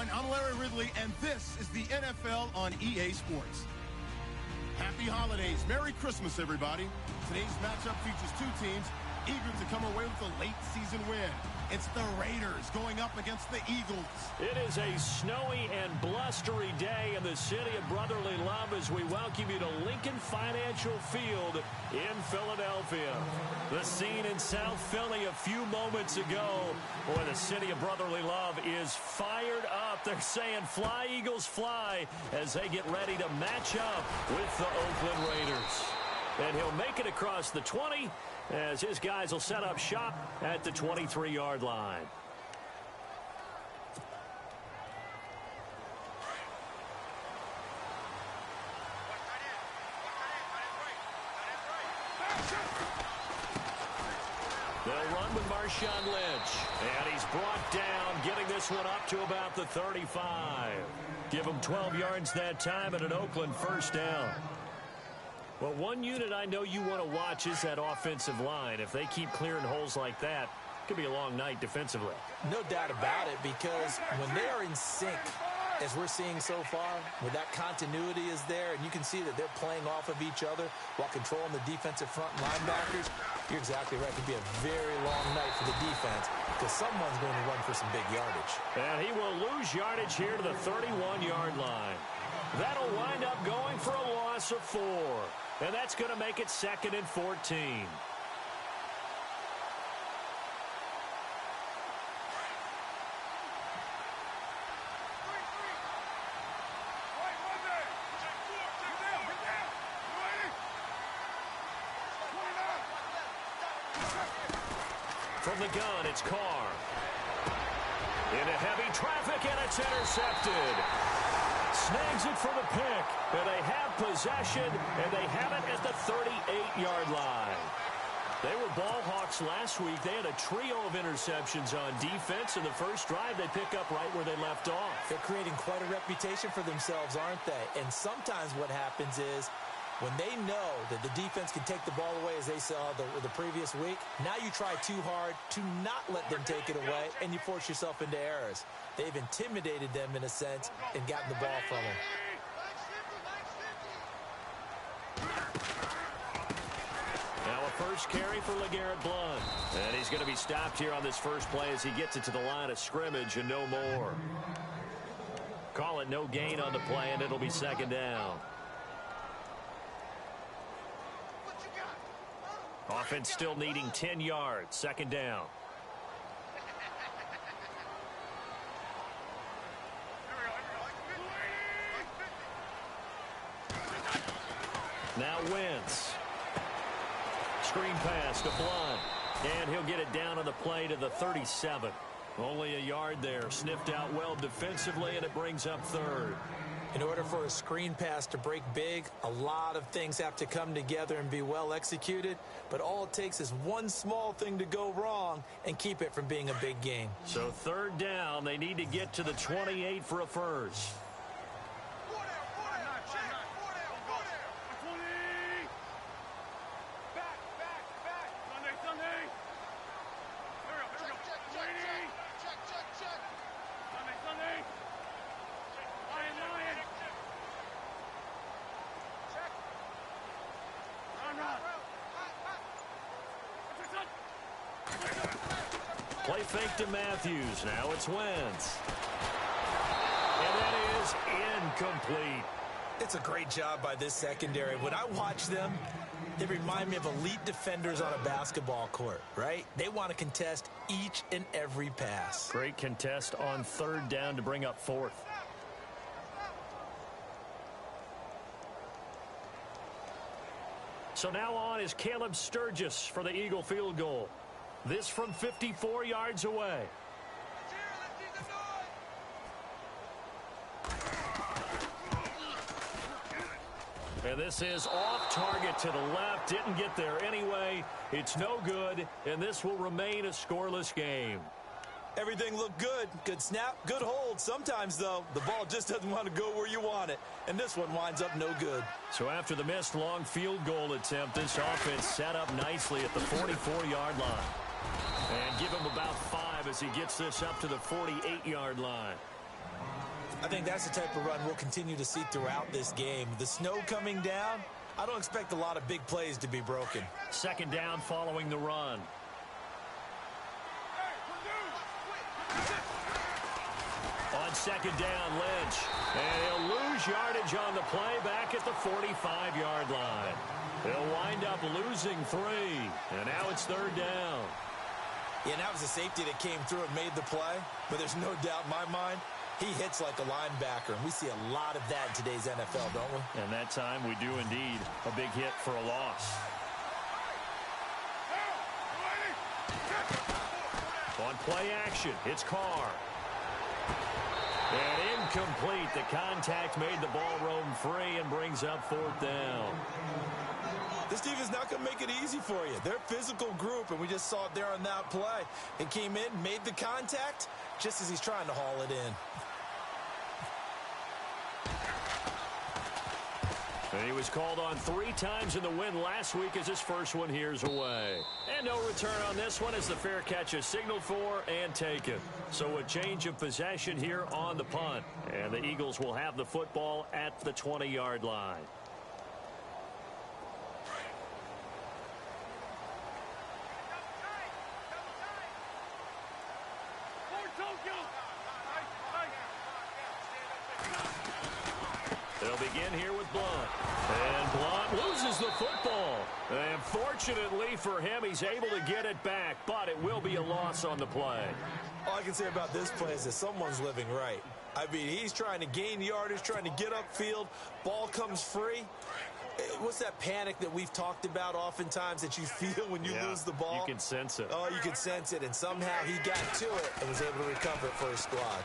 everyone. I'm Larry Ridley, and this is the NFL on EA Sports. Happy holidays. Merry Christmas, everybody. Today's matchup features two teams eager to come away with a late season win. It's the Raiders going up against the Eagles. It is a snowy and blustery day in the city of brotherly love as we welcome you to Lincoln Financial Field in Philadelphia. The scene in South Philly a few moments ago. Boy, the city of brotherly love is fired up. They're saying, "Fly, Eagles, fly," as they get ready to match up with the Oakland Raiders. And he'll make it across the 20 as his guys will set up shop at the 23-yard line. They'll run with Marshawn Lynch. And he's brought down, getting this one up to about the 35. Give him 12 yards that time and an Oakland first down. Well, one unit I know you want to watch is that offensive line. If they keep clearing holes like that, it could be a long night defensively. No doubt about it, because when they are in sync, as we're seeing so far, where that continuity is there, and you can see that they're playing off of each other while controlling the defensive front linebackers, you're exactly right. It could be a very long night for the defense because someone's going to run for some big yardage. And he will lose yardage here to the 31-yard line. That'll wind up going for a loss of 4. And that's going to make it 2nd and 14. From the gun, it's Carr. Into heavy traffic, and it's intercepted. Snags it for the pick, and they have possession, and they have it at the 38-yard line. They were ball hawks last week. They had a trio of interceptions on defense. In the first drive, they pick up right where they left off. They're creating quite a reputation for themselves, aren't they? And sometimes what happens is when they know that the defense can take the ball away, as they saw the previous week, now you try too hard to not let them take it away, and you force yourself into errors. They've intimidated them, in a sense, and gotten the ball from them. Now a first carry for LeGarrette Blount. And he's going to be stopped here on this first play as he gets it to the line of scrimmage and no more. Call it no gain on the play, and it'll be 2nd down. Offense still needing 10 yards. 2nd down. Now Wentz. Screen pass to Blount. And he'll get it down on the play to the 37. Only a yard there. Sniffed out well defensively, and it brings up 3rd. In order for a screen pass to break big, a lot of things have to come together and be well executed. But all it takes is one small thing to go wrong and keep it from being a big gain. So 3rd down, they need to get to the 28 for a first. Play fake to Matthews. Now it's Wentz. And that is incomplete. It's a great job by this secondary. When I watch them, they remind me of elite defenders on a basketball court, right? They want to contest each and every pass. Great contest on 3rd down to bring up 4th. So now on is Caleb Sturgis for the Eagle field goal. This from 54 yards away. And this is off target to the left. Didn't get there anyway. It's no good, and this will remain a scoreless game. Everything looked good. Good snap, good hold. Sometimes, though, the ball just doesn't want to go where you want it. And this one winds up no good. So after the missed long field goal attempt, this offense set up nicely at the 44-yard line. And give him about 5 as he gets this up to the 48-yard line. I think that's the type of run we'll continue to see throughout this game. The snow coming down, I don't expect a lot of big plays to be broken. Second down following the run. On second down, Lynch. And he'll lose yardage on the play back at the 45-yard line. He'll wind up losing 3. And now it's third down. Yeah, and that was a safety that came through and made the play. But there's no doubt in my mind, he hits like a linebacker. And we see a lot of that in today's NFL, don't we? And that time we do indeed. A big hit for a loss. On play action, it's Carr. And incomplete. The contact made the ball roam free and brings up fourth down. This team is not going to make it easy for you. They're a physical group, and we just saw it there on that play. It came in, made the contact, just as he's trying to haul it in. And he was called on 3 times in the win last week as his first one here's away. And no return on this one as the fair catch is signaled for and taken. So a change of possession here on the punt. And the Eagles will have the football at the 20-yard line. They'll begin here with Blunt. And Blunt loses the football. And fortunately for him, he's able to get it back, but it will be a loss on the play. All I can say about this play is that someone's living right. I mean, he's trying to gain yardage, trying to get upfield. Ball comes free. What's that panic that we've talked about oftentimes that you feel when you lose the ball? You can sense it. Oh, you can sense it. And somehow he got to it and was able to recover it for his squad.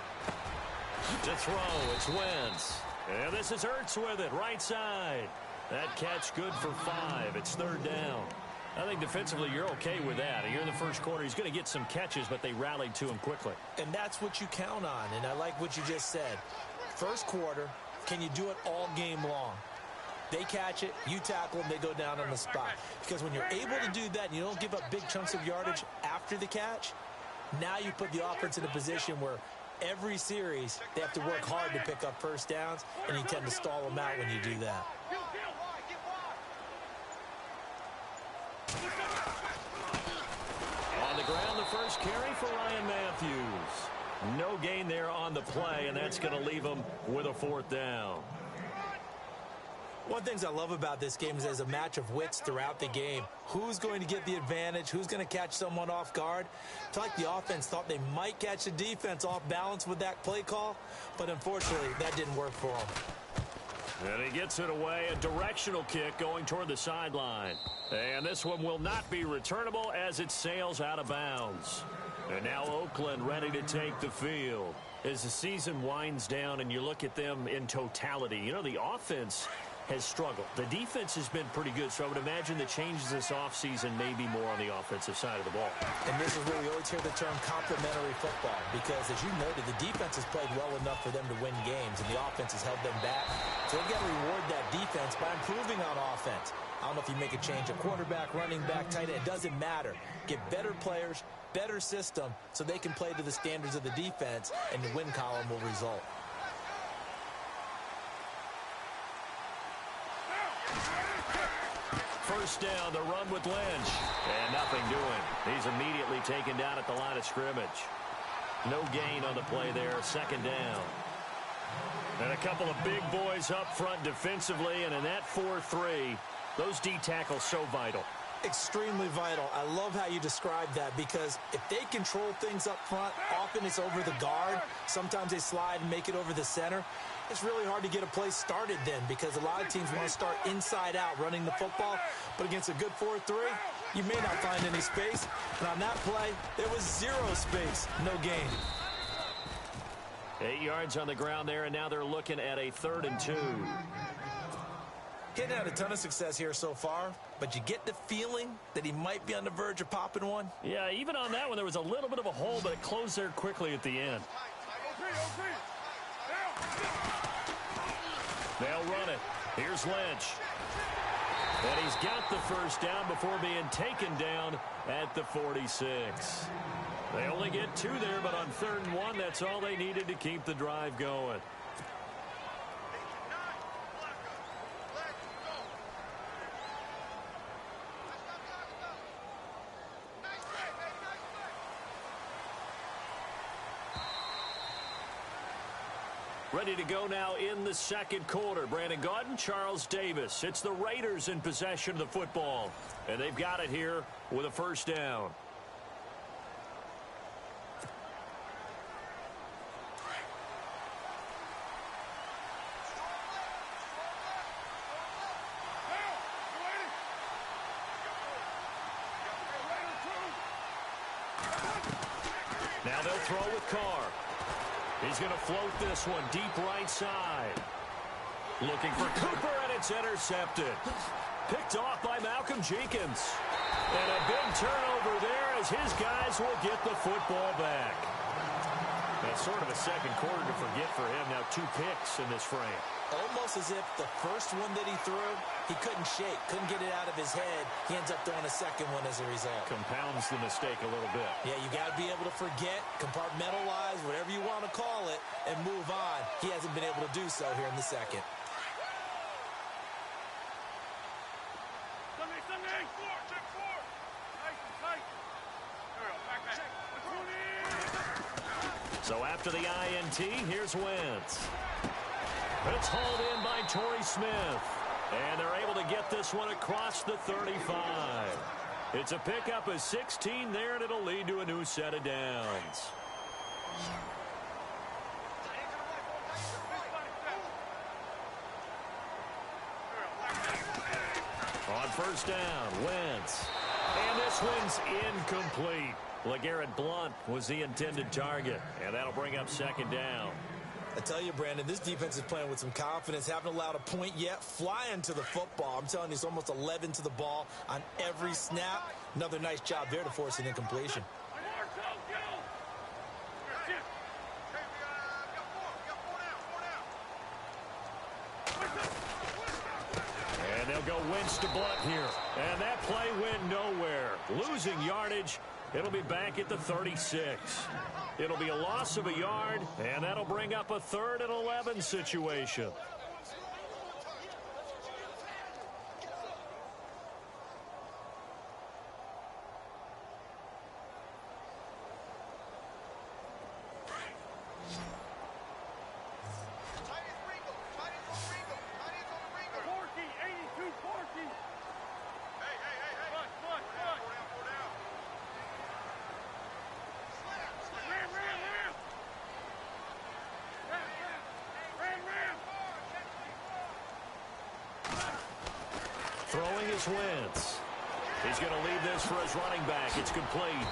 To throw, it's Wentz. And this is Ertz with it, right side. That catch good for 5. It's third down. I think defensively you're okay with that. You're in the first quarter. He's going to get some catches, but they rallied to him quickly. And that's what you count on. And I like what you just said. First quarter, can you do it all game long? They catch it, you tackle them, they go down on the spot. Because when you're able to do that and you don't give up big chunks of yardage after the catch, now you put the offense in a position where every series they have to work hard to pick up first downs, and you tend to stall them out when you do that. On the ground, the first carry for Ryan Matthews. No gain there on the play, and that's going to leave him with a fourth down. One of the things I love about this game is there's a match of wits throughout the game. Who's going to get the advantage? Who's going to catch someone off guard? I feel like the offense thought they might catch the defense off balance with that play call, but unfortunately that didn't work for them. And he gets it away, a directional kick going toward the sideline. And this one will not be returnable as it sails out of bounds. And now Oakland ready to take the field. As the season winds down and you look at them in totality, you know, the offense has struggled. The defense has been pretty good, so I would imagine the changes this offseason may be more on the offensive side of the ball. And this is where we always hear the term complementary football, because as you noted, the defense has played well enough for them to win games, and the offense has held them back. So they've got to reward that defense by improving on offense. I don't know if you make a change, a quarterback, running back, tight end, it doesn't matter. Get better players, better system, so they can play to the standards of the defense, and the win column will result. First down, the run with Lynch. And nothing doing. He's immediately taken down at the line of scrimmage. No gain on the play there. Second down. And a couple of big boys up front defensively. And in that 4-3, those D tackles so vital. Extremely vital. I love how you describe that, because if they control things up front, often it's over the guard. Sometimes they slide and make it over the center. It's really hard to get a play started then, because a lot of teams want to start inside out running the football. But against a good 4-3, you may not find any space. And on that play, there was 0 space. No gain. 8 yards on the ground there, and now they're looking at a 3rd and 2. He hadn't had a ton of success here so far, but you get the feeling that he might be on the verge of popping one. Yeah, even on that one, there was a little bit of a hole, but it closed there quickly at the end. They'll run it. Here's Lynch. And he's got the first down before being taken down at the 46. They only get 2 there, but on 3rd and 1, that's all they needed to keep the drive going. Ready to go now in the second quarter. Brandon Gaudin, Charles Davis. It's the Raiders in possession of the football. And they've got it here with a first down. Now they'll throw with Carr. He's going to float this one deep right side. Looking for Cooper, and it's intercepted. Picked off by Malcolm Jenkins. And a big turnover there as his guys will get the football back. That's sort of a second quarter to forget for him. Now 2 picks in this frame. Almost as if the first one that he threw, he couldn't shake, couldn't get it out of his head. He ends up throwing a second one as a result. Compounds the mistake a little bit. Yeah, you got to be able to forget, compartmentalize, whatever you want to call it, and move on. He hasn't been able to do so here in the second. So after the INT, here's Wentz. It's hauled in by Torrey Smith. And they're able to get this one across the 35. It's a pickup of 16 there, and it'll lead to a new set of downs. On first down, Wentz. And this one's incomplete. LeGarrette Blount was the intended target, and that'll bring up second down. I tell you, Brandon, this defense is playing with some confidence. Haven't allowed a point yet. Flying to the football. I'm telling you, it's almost 11 to the ball on every snap. Another nice job there to force an incompletion. And they'll go Wentz to Blount here. And that play went nowhere. Losing yardage. It'll be back at the 36. It'll be a loss of a yard, and that'll bring up a 3rd and 11 situation. Throwing is Wentz. He's going to leave this for his running back. It's complete.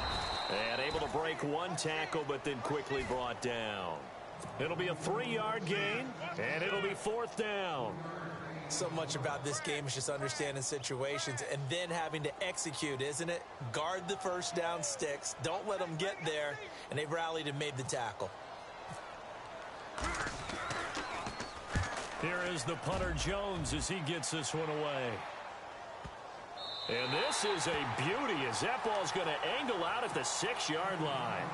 And able to break 1 tackle, but then quickly brought down. It'll be a 3-yard gain, and it'll be 4th down. So much about this game is just understanding situations and then having to execute, isn't it? Guard the first down sticks. Don't let them get there. And they've rallied and made the tackle. Here is the punter Jones as he gets this one away. And this is a beauty as that ball's going to angle out at the 6-yard line.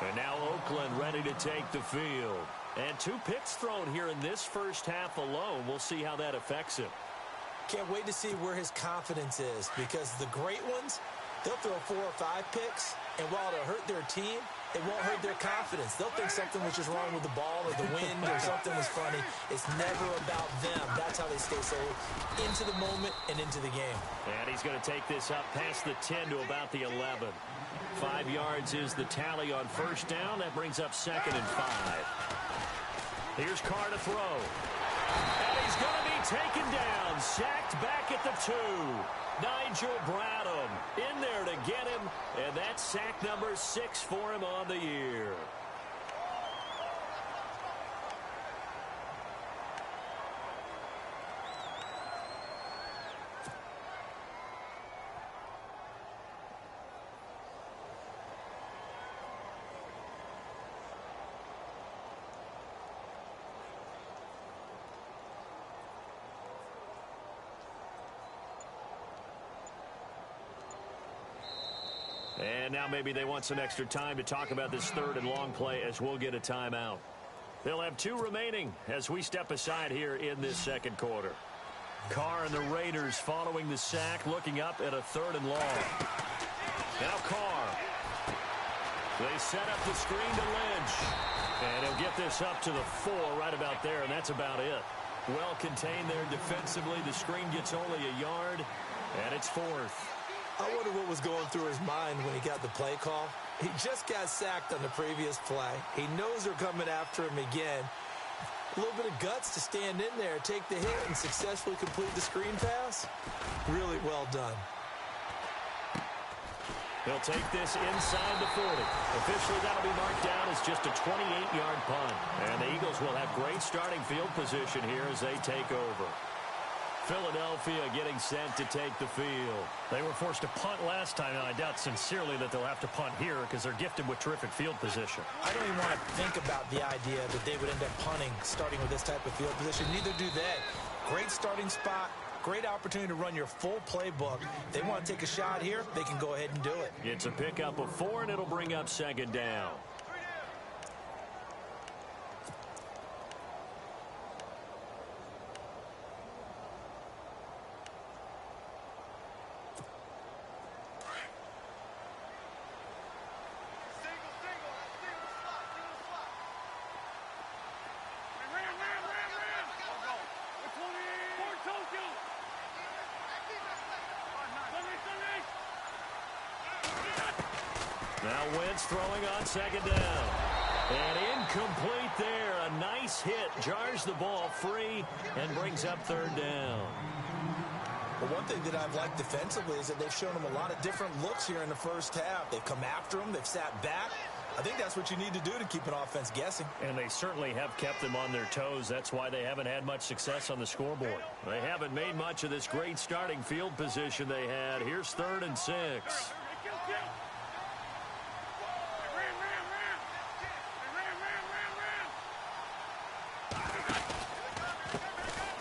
And now Oakland ready to take the field. And 2 picks thrown here in this first half alone. We'll see how that affects him. Can't wait to see where his confidence is, because the great ones, they'll throw 4 or 5 picks, and while it'll hurt their team, it won't hurt their confidence. They'll think something was just wrong with the ball or the wind or something was funny. It's never about them. That's how they stay so into the moment and into the game. And he's going to take this up past the 10 to about the 11. 5 yards is the tally on first down. That brings up 2nd and 5. Here's Carr to throw. And he's going to be taken down. Sacked back at the 2. Nigel Bradham in there to get him. And that's sack number 6 for him on the year. And now maybe they want some extra time to talk about this 3rd and long play as we'll get a timeout. They'll have 2 remaining as we step aside here in this second quarter. Carr and the Raiders following the sack, looking up at a 3rd and long. Now Carr. They set up the screen to Lynch. And he'll get this up to the 4 right about there, and that's about it. Well contained there defensively. The screen gets only a yard, and it's 4th. I wonder what was going through his mind when he got the play call. He just got sacked on the previous play. He knows they're coming after him again. A little bit of guts to stand in there, take the hit, and successfully complete the screen pass. Really well done. He'll take this inside the 40. Officially, that'll be marked down as just a 28-yard punt. And the Eagles will have great starting field position here as they take over. Philadelphia getting set to take the field. They were forced to punt last time, and I doubt sincerely that they'll have to punt here because they're gifted with terrific field position. I don't even want to think about the idea that they would end up punting starting with this type of field position. Neither do they. Great starting spot, great opportunity to run your full playbook. If they want to take a shot here, they can go ahead and do it. It's a pickup of 4, and it'll bring up 2nd down. Now Wentz throwing on 2nd down. And incomplete there. A nice hit. Jars the ball free and brings up 3rd down. Well, one thing that I've liked defensively is that they've shown them a lot of different looks here in the first half. They've come after them. They've sat back. I think that's what you need to do to keep an offense guessing. And they certainly have kept them on their toes. That's why they haven't had much success on the scoreboard. They haven't made much of this great starting field position they had. Here's 3rd and 6.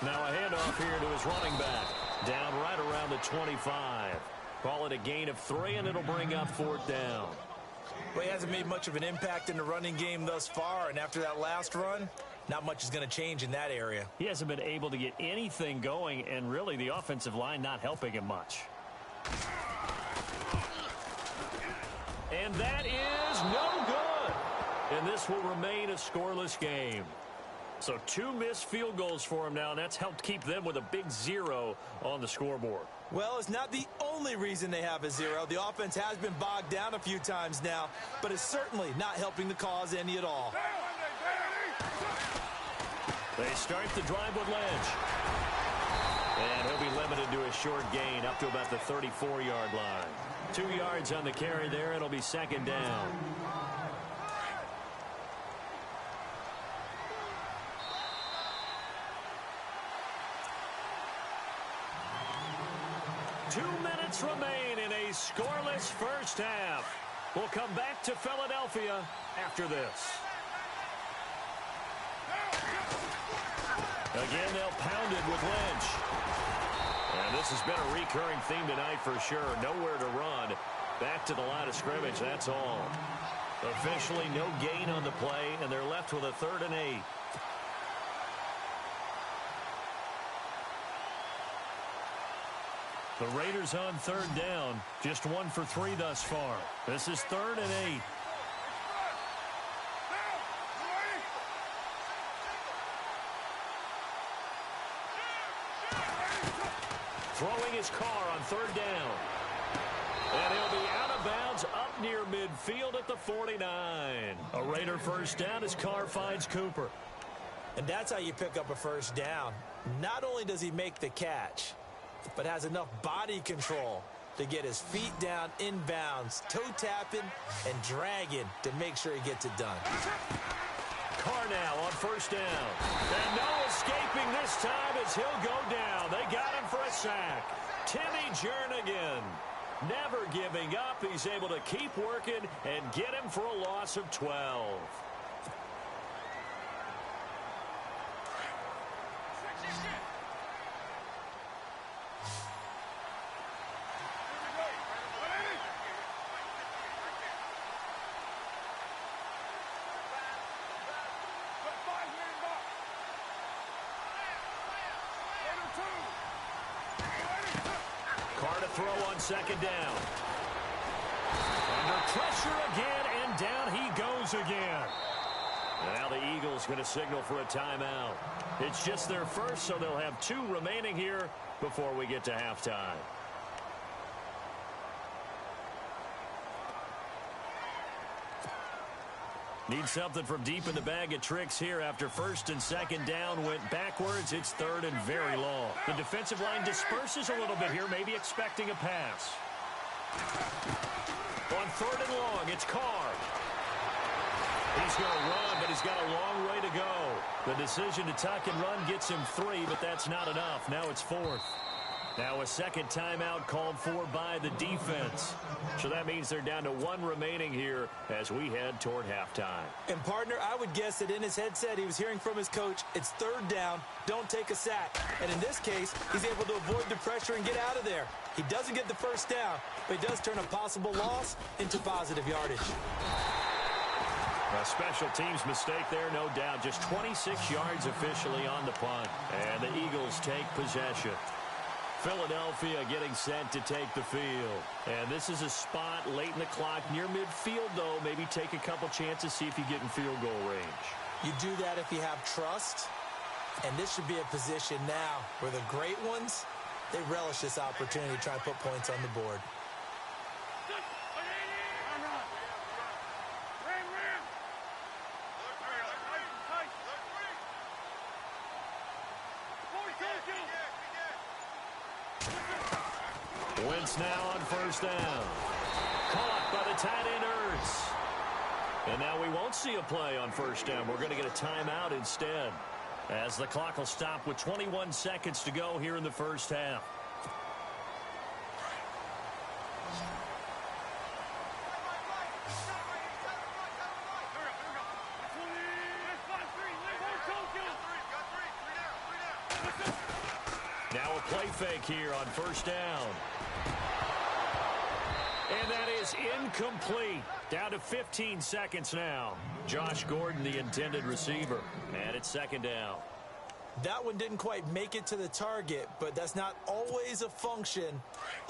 Now a handoff here to his running back. Down right around the 25. Call it a gain of 3, and it'll bring up 4th down. Well, he hasn't made much of an impact in the running game thus far, and after that last run, not much is going to change in that area. He hasn't been able to get anything going, and really the offensive line not helping him much. And that is no good. And this will remain a scoreless game. So 2 missed field goals for him now, and that's helped keep them with a big 0 on the scoreboard. Well, it's not the only reason they have a 0. The offense has been bogged down a few times now, but it's certainly not helping the cause any at all. They start the drive with Lynch. And he'll be limited to a short gain up to about the 34-yard line. 2 yards on the carry there. It'll be 2nd down. Remain in a scoreless first half. We'll come back to Philadelphia after this. Again, they'll pound it with Lynch. And this has been a recurring theme tonight for sure. Nowhere to run. Back to the line of scrimmage, that's all. Officially no gain on the play, and they're left with a 3rd and 8. The Raiders on 3rd down. Just 1 for 3 thus far. This is 3rd and 8. Throwing his car on 3rd down. And he'll be out of bounds up near midfield at the 49. A Raider first down as Carr finds Cooper. And that's how you pick up a first down. Not only does he make the catch, but has enough body control to get his feet down inbounds, toe tapping and dragging to make sure he gets it done. Carr now on 1st down. And no escaping this time as he'll go down. They got him for a sack. Timmy Jernigan never giving up. He's able to keep working and get him for a loss of 12. Carr to throw on 2nd down. Under pressure again and down moves again. And now the Eagles going to signal for a timeout. It's just their first, so they'll have 2 remaining here before we get to halftime. Need something from deep in the bag of tricks here after first and second down went backwards. It's third and very long. The defensive line disperses a little bit here, maybe expecting a pass. On third and long, it's Carr. He's going to run, but he's got a long way to go. The decision to tuck and run gets him 3, but that's not enough. Now it's 4th. Now a second timeout called for by the defense. So that means they're down to 1 remaining here as we head toward halftime. And, partner, I would guess that in his headset he was hearing from his coach, it's third down, don't take a sack. And in this case, he's able to avoid the pressure and get out of there. He doesn't get the first down, but he does turn a possible loss into positive yardage. A special teams mistake there, no doubt. Just 26 yards officially on the punt. And the Eagles take possession. Philadelphia getting set to take the field. And this is a spot late in the clock near midfield, though. Maybe take a couple chances, see if you get in field goal range. You do that if you have trust. And this should be a position now where the great ones, they relish this opportunity to try and put points on the board. Wentz now on first down. Caught by the tight end Ertz. And now we won't see a play on first down. We're going to get a timeout instead, as the clock will stop with 21 seconds to go here in the first half. Now a play fake here on first down. And that is incomplete. Down to 15 seconds now. Josh Gordon, the intended receiver. And it's second down. That one didn't quite make it to the target, but that's not always a function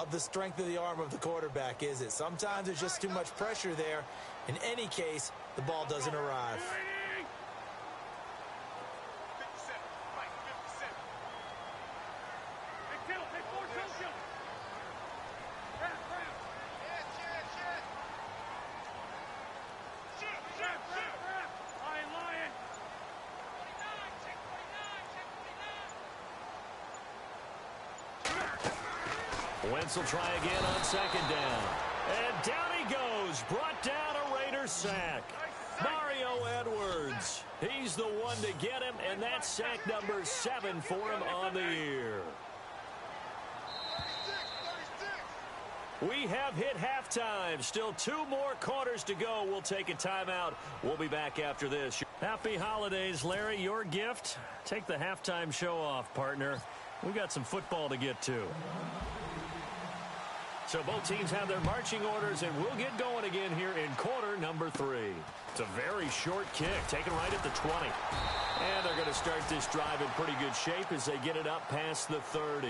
of the strength of the arm of the quarterback, is it? Sometimes there's just too much pressure there. In any case, the ball doesn't arrive. Wentz will try again on second down. And down he goes. Brought down a Raiders sack. Mario Edwards. He's the one to get him, and that's sack number 7 for him on the year. We have hit halftime. Still 2 more quarters to go. We'll take a timeout. We'll be back after this. Happy holidays, Larry. Your gift? Take the halftime show off, partner. We got some football to get to. So both teams have their marching orders, and we'll get going again here in quarter number 3. It's a very short kick, taken right at the 20. And they're going to start this drive in pretty good shape as they get it up past the 30.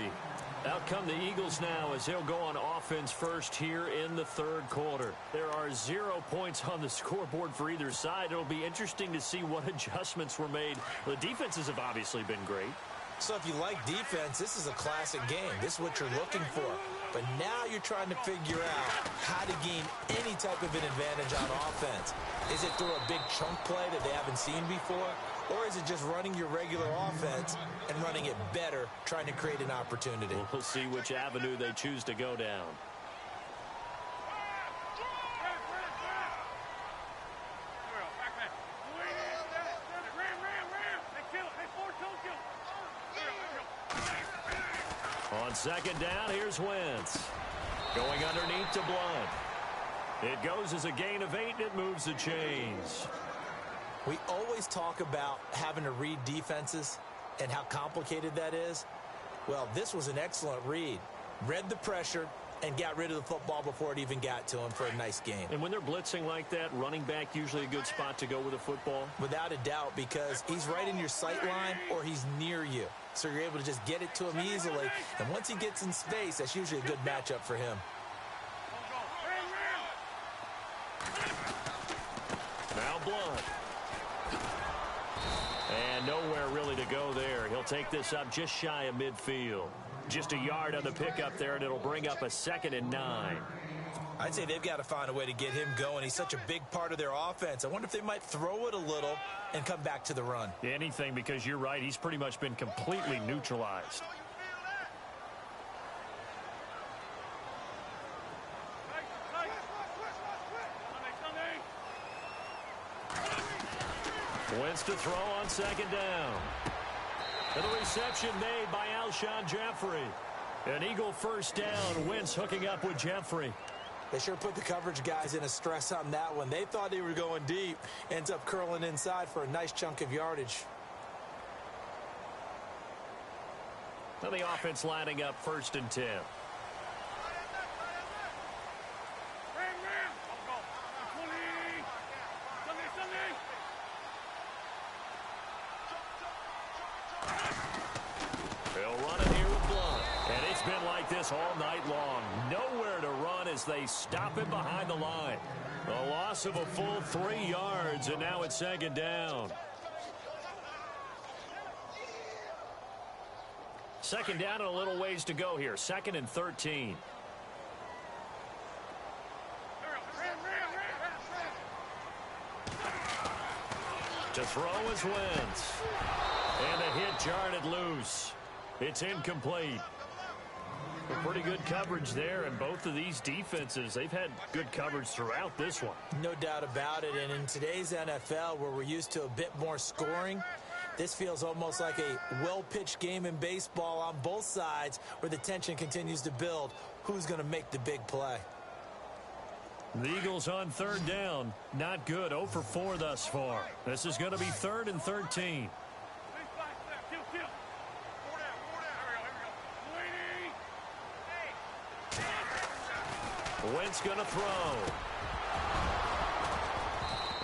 Out come the Eagles now as they'll go on offense first here in the third quarter. There are 0 points on the scoreboard for either side. It'll be interesting to see what adjustments were made. The defenses have obviously been great. So if you like defense, this is a classic game. This is what you're looking for. But now you're trying to figure out how to gain any type of an advantage on offense. Is it through a big chunk play that they haven't seen before? Or is it just running your regular offense and running it better, trying to create an opportunity? We'll see which avenue they choose to go down. On second down, here's Wentz. Going underneath to Blunt. It goes as a gain of 8, and it moves the chains. We always talk about having to read defenses and how complicated that is. Well, this was an excellent read. Read the pressure and got rid of the football before it even got to him for a nice game. And when they're blitzing like that, running back usually a good spot to go with a football? Without a doubt, because he's right in your sight line or he's near you. So you're able to just get it to him easily. And once he gets in space, that's usually a good matchup for him. Now Blunt. And nowhere really to go there. He'll take this up just shy of midfield. Just a yard on the pickup there, and it'll bring up a 2nd and 9. I'd say they've got to find a way to get him going. He's such a big part of their offense. I wonder if they might throw it a little and come back to the run. Anything, because you're right. He's pretty much been completely neutralized. Wentz to throw on 2nd down. And the reception made by Alshon Jeffrey. An Eagle first down. Wentz hooking up with Jeffrey. They sure put the coverage guys in a stress on that one. They thought they were going deep. Ends up curling inside for a nice chunk of yardage. Now the offense lining up 1st and 10. All night long. Nowhere to run as they stop him behind the line. A loss of a full 3 yards, and now it's 2nd down. 2nd down and a little ways to go here. 2nd and 13. To throw is Wentz. And the hit jarred it loose. It's incomplete. Pretty good coverage there, and both of these defenses, they've had good coverage throughout this one. No doubt about it, and in today's NFL, where we're used to a bit more scoring, this feels almost like a well-pitched game in baseball on both sides where the tension continues to build. Who's going to make the big play? The Eagles on 3rd down. Not good. 0 for 4 thus far. This is going to be 3rd and 13. Wentz going to throw.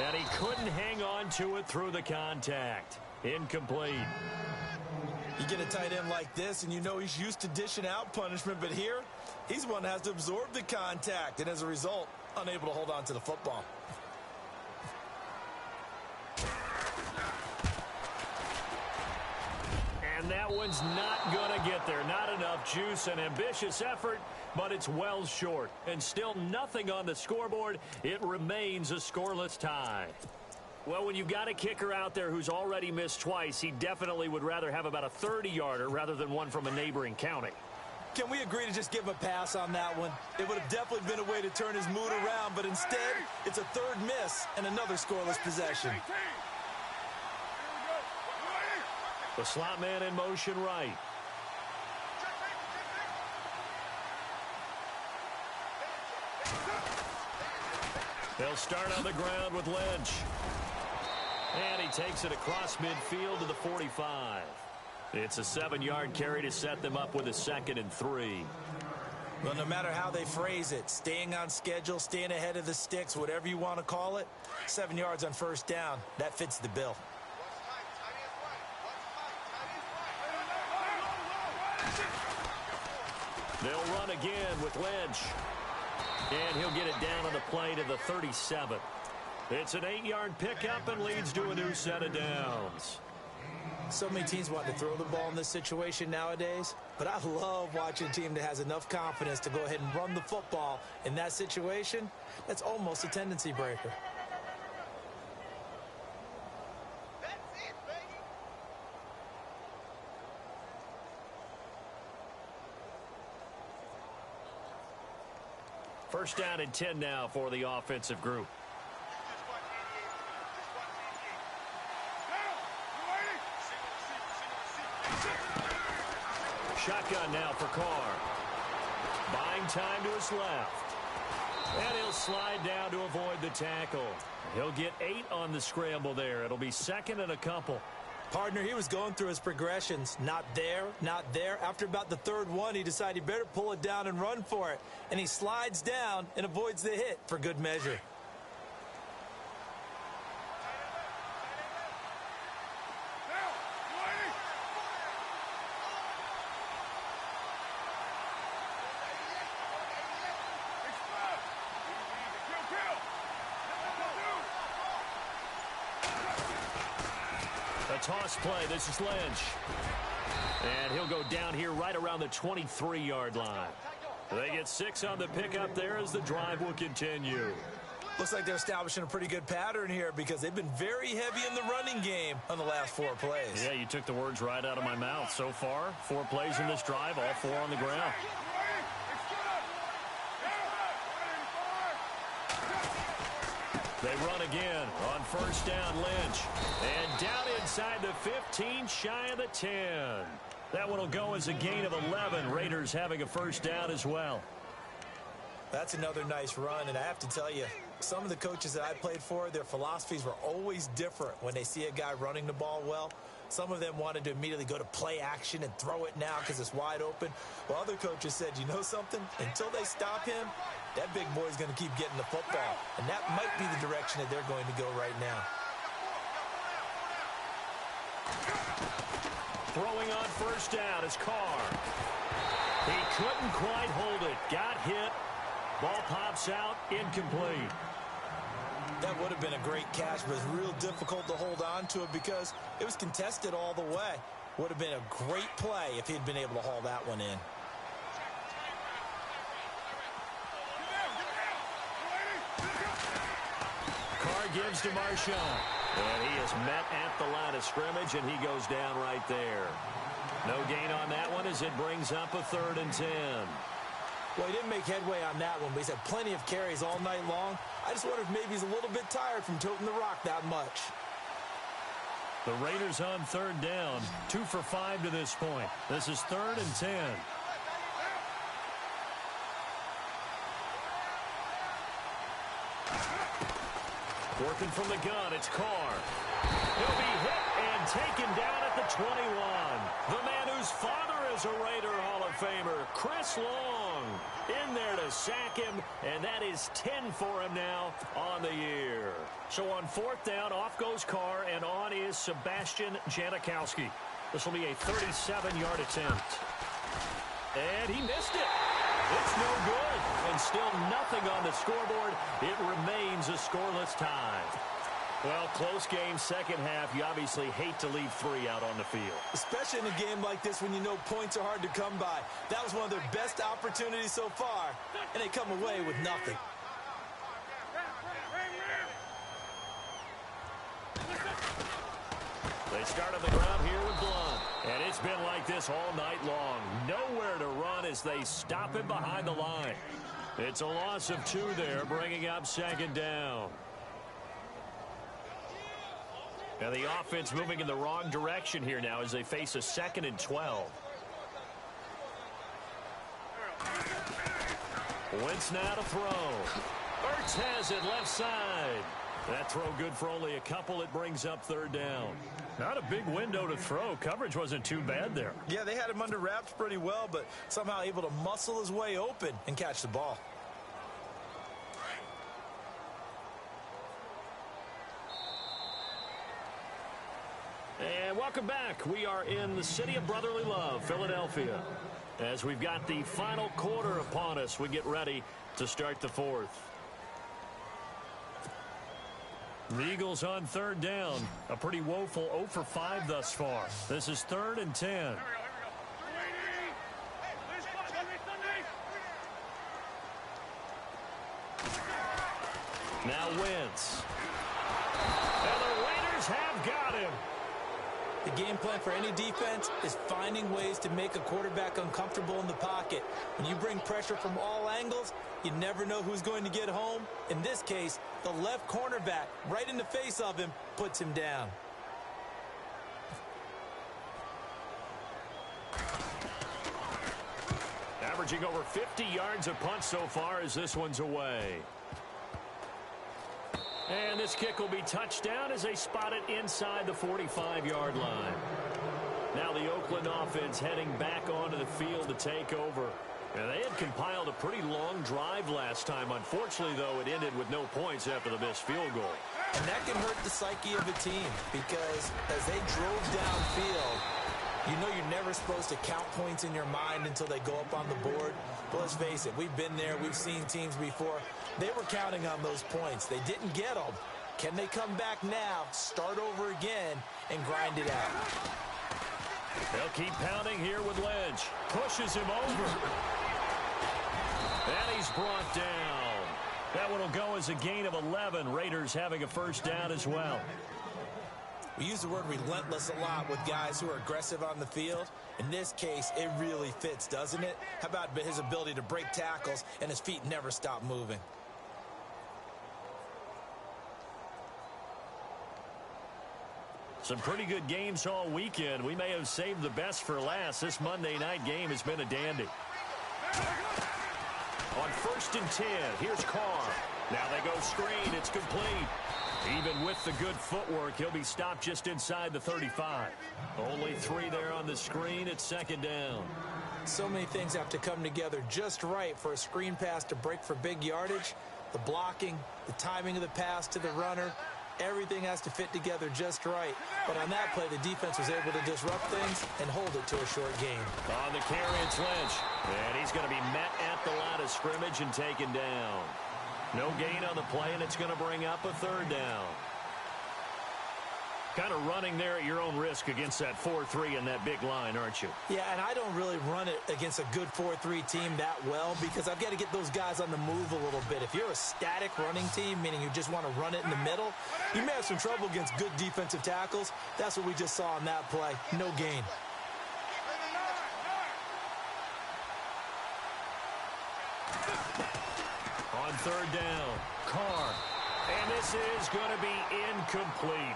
And he couldn't hang on to it through the contact. Incomplete. You get a tight end like this, and you know he's used to dishing out punishment, but here, he's the one that has to absorb the contact, and as a result, unable to hold on to the football. And that one's not going to get there. Not enough juice. An ambitious effort, but it's well short. And still nothing on the scoreboard. It remains a scoreless tie. Well, when you've got a kicker out there who's already missed twice, he definitely would rather have about a 30-yarder rather than one from a neighboring county. Can we agree to just give him a pass on that one? It would have definitely been a way to turn his mood around, but instead, it's a 3rd miss and another scoreless possession. The slot man in motion right. They'll start on the ground with Lynch. And he takes it across midfield to the 45. It's a 7-yard carry to set them up with a 2nd and 3. Well, no matter how they phrase it, staying on schedule, staying ahead of the sticks, whatever you want to call it, 7 yards on 1st down, that fits the bill. They'll run again with Lynch. And he'll get it down on the play to the 37. It's an 8-yard pickup and leads to a new set of downs. So many teams want to throw the ball in this situation nowadays, but I love watching a team that has enough confidence to go ahead and run the football. In that situation, that's almost a tendency breaker. First down and 10 now for the offensive group. Shotgun now for Carr. Buying time to his left. And he'll slide down to avoid the tackle. He'll get 8 on the scramble there. It'll be 2nd and a couple. Partner, he was going through his progressions. Not there, not there. After about the 3rd one, he decided he better pull it down and run for it. And he slides down and avoids the hit for good measure. toss play. This is Lynch. And he'll go down here right around the 23-yard line. They get 6 on the pickup there as the drive will continue. Looks like they're establishing a pretty good pattern here because they've been very heavy in the running game on the last 4 plays. Yeah, you took the words right out of my mouth. So far, 4 plays in this drive, all 4 on the ground. They run again on first down, Lynch. And down inside the 15, shy of the 10. That one will go as a gain of 11. Raiders having a first down as well. That's another nice run, and I have to tell you, some of the coaches that I played for, their philosophies were always different when they see a guy running the ball well. Some of them wanted to immediately go to play action and throw it now because it's wide open. While other coaches said, you know something? Until they stop him, that big boy's going to keep getting the football. And that might be the direction that they're going to go right now. Throwing on first down is Carr. He couldn't quite hold it. Got hit. Ball pops out. Incomplete. That would have been a great catch, but it's real difficult to hold on to it because it was contested all the way. Would have been a great play if he'd been able to haul that one in. Carr gives to Marshawn. And he is met at the line of scrimmage, and he goes down right there. No gain on that one as it brings up a 3rd and 10. Well, he didn't make headway on that one, but he's had plenty of carries all night long. I just wonder if maybe he's a little bit tired from toting the rock that much. The Raiders on 3rd down. 2 for 5 to this point. This is 3rd and 10. Working from the gun, it's Carr. He'll be hit and taken down at the 21. The man whose father is a Raider Hall of Famer, Chris Long, in there to sack him, and that is 10 for him now on the year. So on 4th down, off goes Carr, and on is Sebastian Janikowski. This will be a 37-yard attempt. And he missed it. It's no good. And still nothing on the scoreboard. It remains a scoreless tie. Well, close game, second half. You obviously hate to leave 3 out on the field. Especially in a game like this when you know points are hard to come by. That was one of their best opportunities so far, and they come away with nothing. They start on the ground here with Blunt. And it's been like this all night long. Nowhere to run as they stop him behind the line. It's a loss of 2 there, bringing up 2nd down. And the offense moving in the wrong direction here now as they face a 2nd and 12. Wentz now to throw. Ertz has it left side. That throw good for only a couple. It brings up 3rd down. Not a big window to throw. Coverage wasn't too bad there. Yeah, they had him under wraps pretty well, but somehow able to muscle his way open and catch the ball. And welcome back. We are in the city of brotherly love, Philadelphia. As we've got the final quarter upon us, we get ready to start the 4th. The Eagles on 3rd down. A pretty woeful 0 for 5 thus far. This is 3rd and 10. Now Wentz. And the Raiders have got him. The game plan for any defense is finding ways to make a quarterback uncomfortable in the pocket. When you bring pressure from all angles, you never know who's going to get home. In this case, the left cornerback, right in the face of him, puts him down. Averaging over 50 yards a punt so far as this one's away. And this kick will be touched down as they spot it inside the 45-yard line. Now the Oakland offense heading back onto the field to take over. And they had compiled a pretty long drive last time. Unfortunately, though, it ended with no points after the missed field goal. And that can hurt the psyche of a team because as they drove downfield, you know you're never supposed to count points in your mind until they go up on the board. But let's face it, we've been there. We've seen teams before. They were counting on those points. They didn't get them, Can they come back now, start over again, and grind it out? They'll keep pounding here with Lynch. Pushes him over. And he's brought down. That one will go as a gain of 11. Raiders having a first down as well. We use the word relentless a lot with guys who are aggressive on the field. In this case, it really fits, doesn't it? How about his ability to break tackles and his feet never stop moving? Some pretty good games all weekend. We may have saved the best for last. This Monday night game has been a dandy. On 1st and 10, here's Carr. Now they go screen. It's complete. Even with the good footwork, he'll be stopped just inside the 35. Only 3 there on the screen. It's 2nd down. So many things have to come together just right for a screen pass to break for big yardage. The blocking, the timing of the pass to the runner, everything has to fit together just right. But on that play, the defense was able to disrupt things and hold it to a short gain. On the carry, it's Lynch. And he's going to be met at the line of scrimmage and taken down. No gain on the play, and it's going to bring up a 3rd down. Kind of running there at your own risk against that 4-3 and that big line, aren't you? Yeah, and I don't really run it against a good 4-3 team that well because I've got to get those guys on the move a little bit. If you're a static running team, meaning you just want to run it in the middle, you may have some trouble against good defensive tackles. That's what we just saw on that play. No gain. On 3rd down, Carr. And this is going to be incomplete.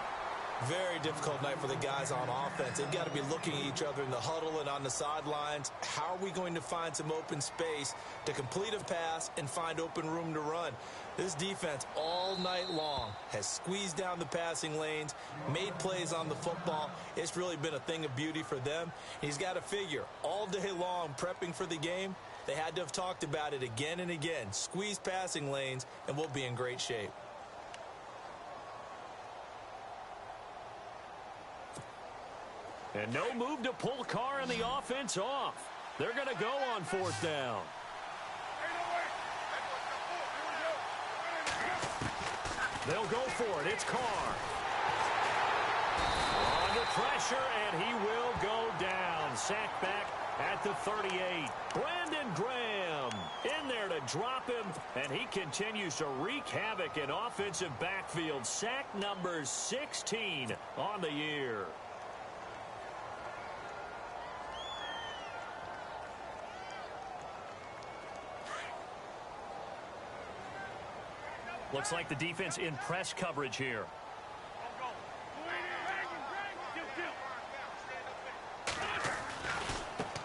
Very difficult night for the guys on offense. They've got to be looking at each other in the huddle and on the sidelines. How are we going to find some open space to complete a pass and find open room to run? This defense all night long has squeezed down the passing lanes, made plays on the football. It's really been a thing of beauty for them. He's got to figure all day long prepping for the game. They had to have talked about it again and again. Squeeze passing lanes, and we'll be in great shape. And no move to pull Carr and the offense off. They're going to go on 4th down. They'll go for it. It's Carr. Under pressure, and he will go down. Sacked back at the 38. Brandon Graham in there to drop him, and he continues to wreak havoc in offensive backfield. Sack number 16 on the year. Looks like the defense in press coverage here.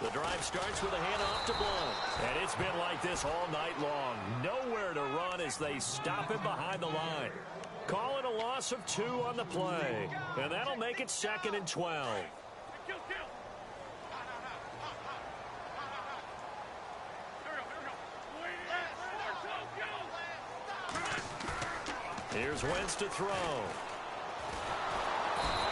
The drive starts with a handoff to Blunt. And it's been like this all night long. Nowhere to run as they stop him behind the line. Call it a loss of 2 on the play. And that'll make it 2nd and 12. Here's Wentz to throw.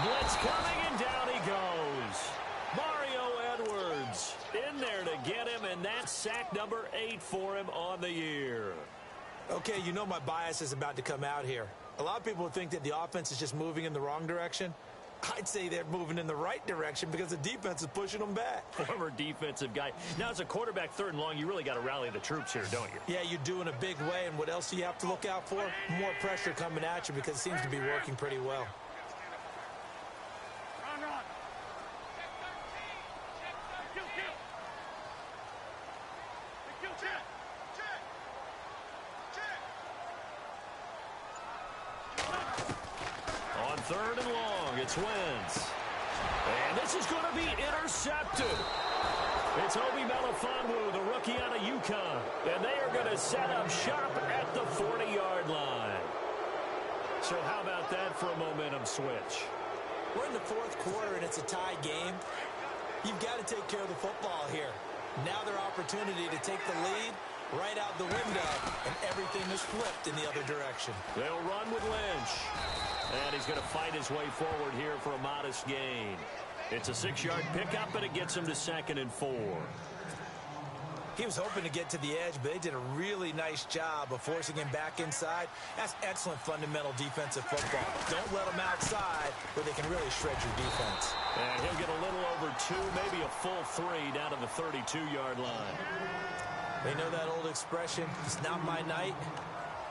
Blitz coming, and down he goes. Mario Edwards in there to get him, and that's sack number 8 for him on the year. Okay, you know my bias is about to come out here. A lot of people would think that the offense is just moving in the wrong direction. I'd say they're moving in the right direction because the defense is pushing them back. Former defensive guy. Now, as a quarterback 3rd and long, you really got to rally the troops here, don't you? Yeah, you do in a big way. And what else do you have to look out for? More pressure coming at you because it seems to be working pretty well. On 3rd and long, it's Wentz. And this is going to be intercepted. It's Obi Melifonwu, the rookie out of UConn. And they are going to set up shop at the 40-yard line. So how about that for a momentum switch? We're in the 4th quarter, and it's a tie game. You've got to take care of the football here. Now their opportunity to take the lead right out the window, and everything is flipped in the other direction. They'll run with Lynch. And he's going to fight his way forward here for a modest gain. It's a 6-yard pickup, and it gets him to 2nd and 4. He was hoping to get to the edge, but they did a really nice job of forcing him back inside. That's excellent fundamental defensive football. Don't let him outside where they can really shred your defense. And he'll get a little over 2, maybe a full 3 down to the 32-yard line. They know that old expression, it's not my night.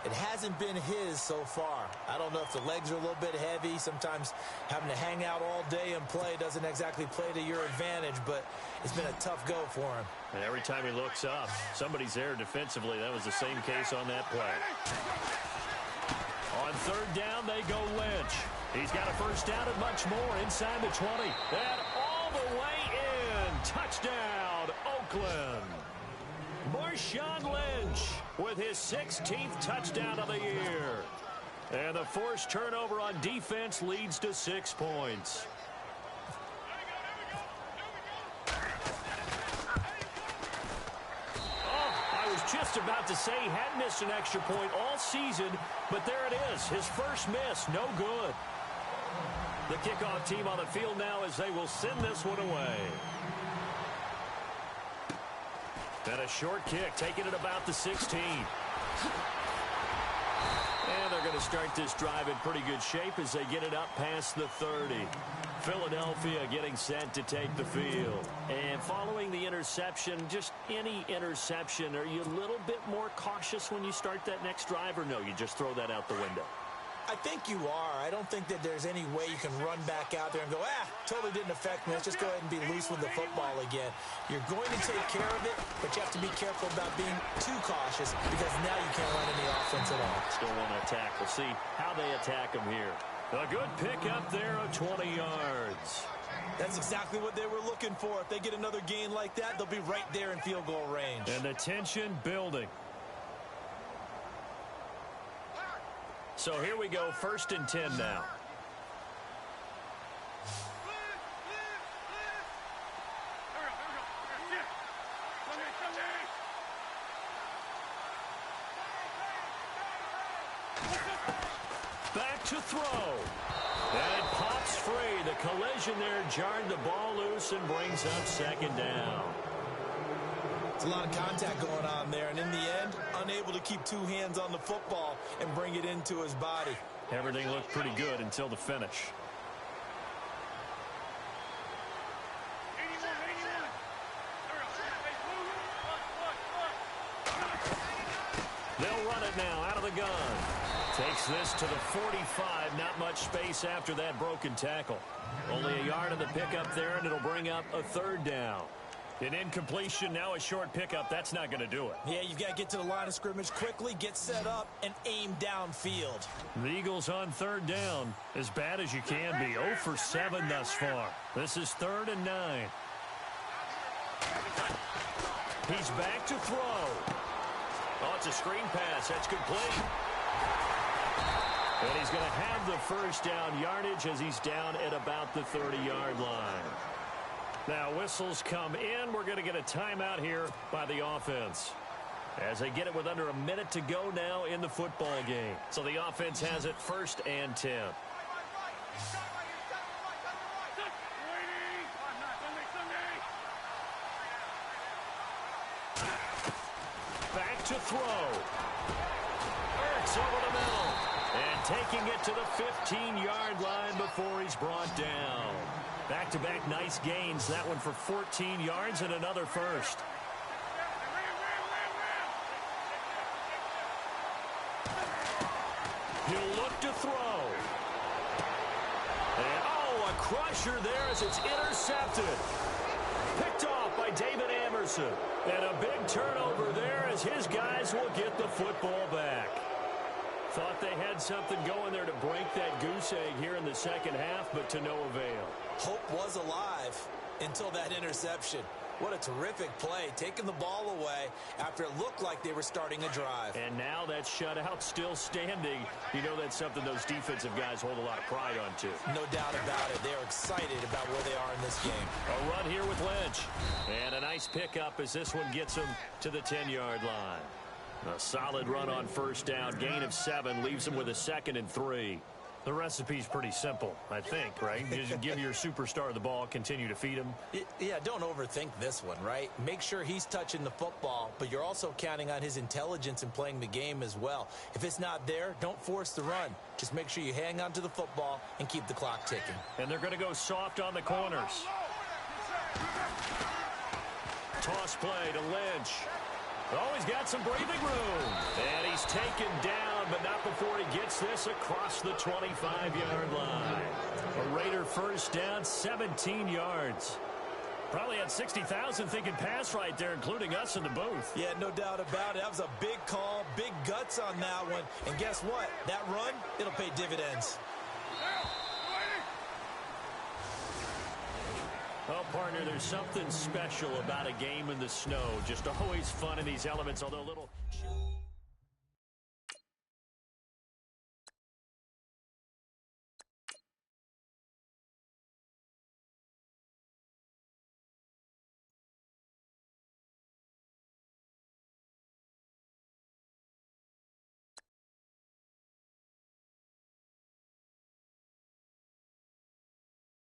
It hasn't been his so far. I don't know if the legs are a little bit heavy. Sometimes having to hang out all day and play doesn't exactly play to your advantage, but it's been a tough go for him. And every time he looks up, somebody's there defensively. That was the same case on that play. On third down, they go Lynch. He's got a first down and much more inside the 20. And all the way in. Touchdown, Oakland. Marshawn Lynch with his 16th touchdown of the year. And the forced turnover on defense leads to 6 points. Just about to say he had missed an extra point all season, but there it is, his first miss, no good. The kickoff team on the field now as they will send this one away. And a short kick, taking it about the 16. And they're going to start this drive in pretty good shape as they get it up past the 30. Philadelphia getting set to take the field. And following the interception, just any interception, are you a little bit more cautious when you start that next drive, or no, you just throw that out the window? I think you are. I don't think that there's any way you can run back out there and go, totally didn't affect me. Let's just go ahead and be loose with the football again. You're going to take care of it, but you have to be careful about being too cautious because now you can't run any offense at all. Still want to attack. We'll see how they attack them here. A good pickup there of 20 yards. That's exactly what they were looking for. If they get another gain like that, they'll be right there in field goal range. And the tension building. So here we go, 1st and 10 now. Back to throw. And it pops free. The collision there jarred the ball loose and brings up 2nd down. It's a lot of contact going on there, and in the end, unable to keep 2 hands on the football and bring it into his body. Everything looked pretty good until the finish. They'll run it now out of the gun. Takes this to the 45. Not much space after that broken tackle. Only a yard of the pickup there, and it'll bring up a 3rd down. An incompletion, now a short pickup. That's not going to do it. Yeah, you've got to get to the line of scrimmage quickly, get set up, and aim downfield. The Eagles on 3rd down, as bad as you can be. 0 for 7 thus far. This is 3rd and 9. He's back to throw. Oh, it's a screen pass. That's complete. And he's going to have the first down yardage as he's down at about the 30-yard line. Now, whistles come in. We're going to get a timeout here by the offense as they get it with under a minute to go now in the football game. So the offense has it 1st and 10. Back to throw. Ertz over the middle. And taking it to the 15-yard line before he's brought down. Back-to-back nice gains. That one for 14 yards and another first. He'll look to throw. And, a crusher there as it's intercepted. Picked off by David Amerson. And a big turnover there as his guys will get the football back. Thought they had something going there to break that goose egg here in the second half, but to no avail. Hope was alive until that interception. What a terrific play, taking the ball away after it looked like they were starting a drive. And now that shutout still standing. You know that's something those defensive guys hold a lot of pride on, too. No doubt about it. They're excited about where they are in this game. A run here with Lynch. And a nice pickup as this one gets him to the 10-yard line. A solid run on 1st down. Gain of 7 leaves him with a 2nd and 3. The recipe's pretty simple, I think, right? You just give your superstar the ball, continue to feed him. Yeah, don't overthink this one, right? Make sure he's touching the football, but you're also counting on his intelligence in playing the game as well. If it's not there, don't force the run. Just make sure you hang on to the football and keep the clock ticking. And they're going to go soft on the corners. Toss play to Lynch. Oh, he's got some breathing room. And he's taken down, but not before he gets this across the 25-yard line. A Raider first down, 17 yards. Probably had 60,000 thinking pass right there, including us in the booth. Yeah, no doubt about it. That was a big call, big guts on that one. And guess what? That run, it'll pay dividends. Well, partner, there's something special about a game in the snow. Just always fun in these elements, although a little...